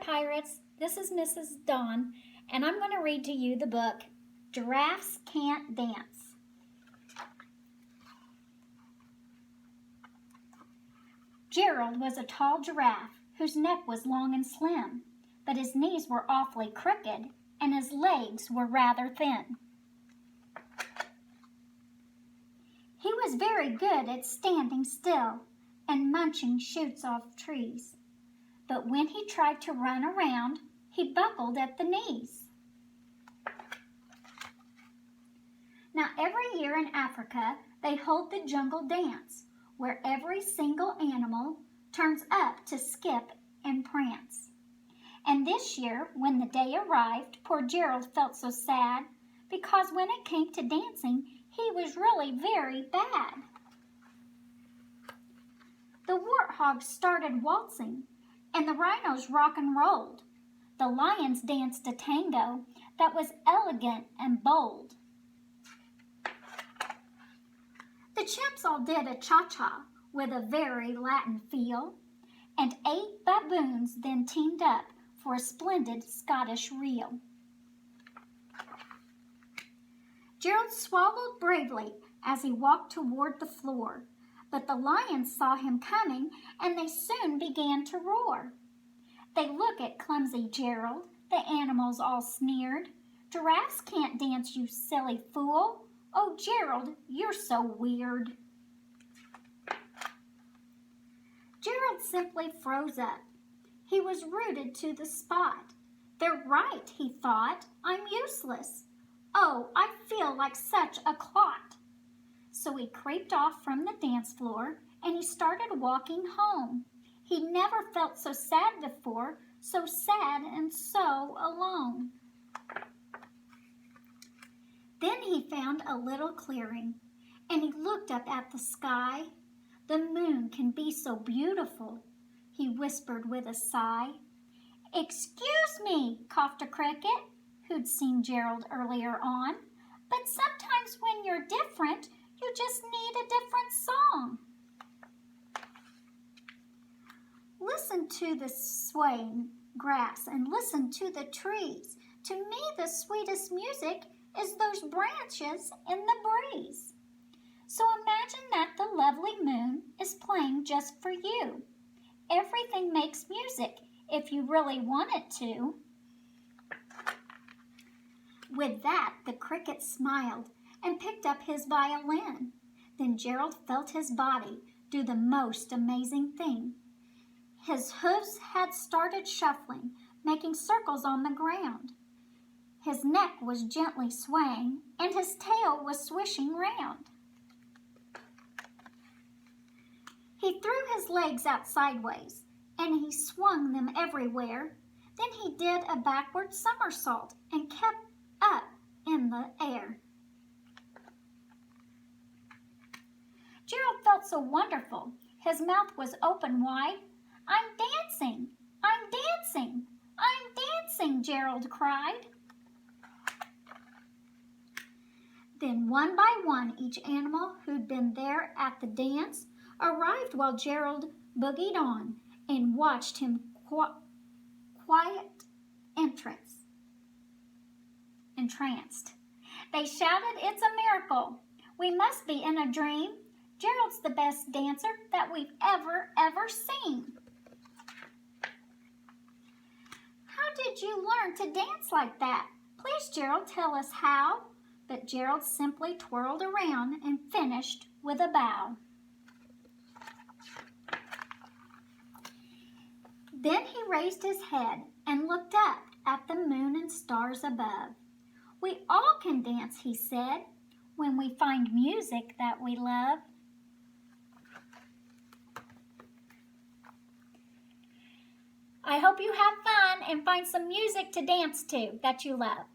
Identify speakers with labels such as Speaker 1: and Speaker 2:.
Speaker 1: Pirates. This is Mrs. Dawn, and I'm going to read to you the book, Giraffes Can't Dance. Gerald was a tall giraffe whose neck was long and slim, but his knees were awfully crooked and his legs were rather thin. He was very good at standing still and munching shoots off trees, but when he tried to run around, he buckled at the knees. Now, every year in Africa, they hold the jungle dance, where every single animal turns up to skip and prance. And this year, when the day arrived, poor Gerald felt so sad, because when it came to dancing, he was really very bad. The warthogs started waltzing, and the rhinos rock and rolled. The lions danced a tango that was elegant and bold. The chimps all did a cha-cha with a very Latin feel, and 8 baboons then teamed up for a splendid Scottish reel. Gerald swallowed bravely as he walked toward the floor, but the lions saw him coming and they soon began to roar. They looked at clumsy Gerald, the animals all sneered. "Giraffes can't dance, you silly fool. Oh, Gerald, you're so weird." Gerald simply froze up. He was rooted to the spot. "They're right," he thought. "I'm useless. Oh, I feel like such a clot." So he crept off from the dance floor and he started walking home. He never felt so sad before, so sad and so alone. Then he found a little clearing and he looked up at the sky. "The moon can be so beautiful," he whispered with a sigh. "Excuse me," coughed a cricket, who'd seen Gerald earlier on, "but sometimes when you're different, you just need a different song." Listen to the swaying grass and listen to the trees. To me, the sweetest music is those branches in the breeze. So imagine that the lovely moon is playing just for you. Everything makes music if you really want it to. With that, the cricket smiled and picked up his violin. Then Gerald felt his body do the most amazing thing. His hooves had started shuffling, making circles on the ground. His neck was gently swaying, and his tail was swishing round. He threw his legs out sideways, and he swung them everywhere. Then he did a backward somersault and kept up in the air. Gerald felt so wonderful. His mouth was open wide. "I'm dancing! I'm dancing! I'm dancing!" Gerald cried. Then one by one, each animal who'd been there at the dance arrived while Gerald boogied on and watched him quiet entranced. They shouted, "It's a miracle! We must be in a dream! Gerald's the best dancer that we've ever seen!" "How did you learn to dance like that? Please, Gerald, tell us how." But Gerald simply twirled around and finished with a bow. Then he raised his head and looked up at the moon and stars above. "We all can dance," he said, "when we find music that we love." I hope you have fun and find some music to dance to that you love.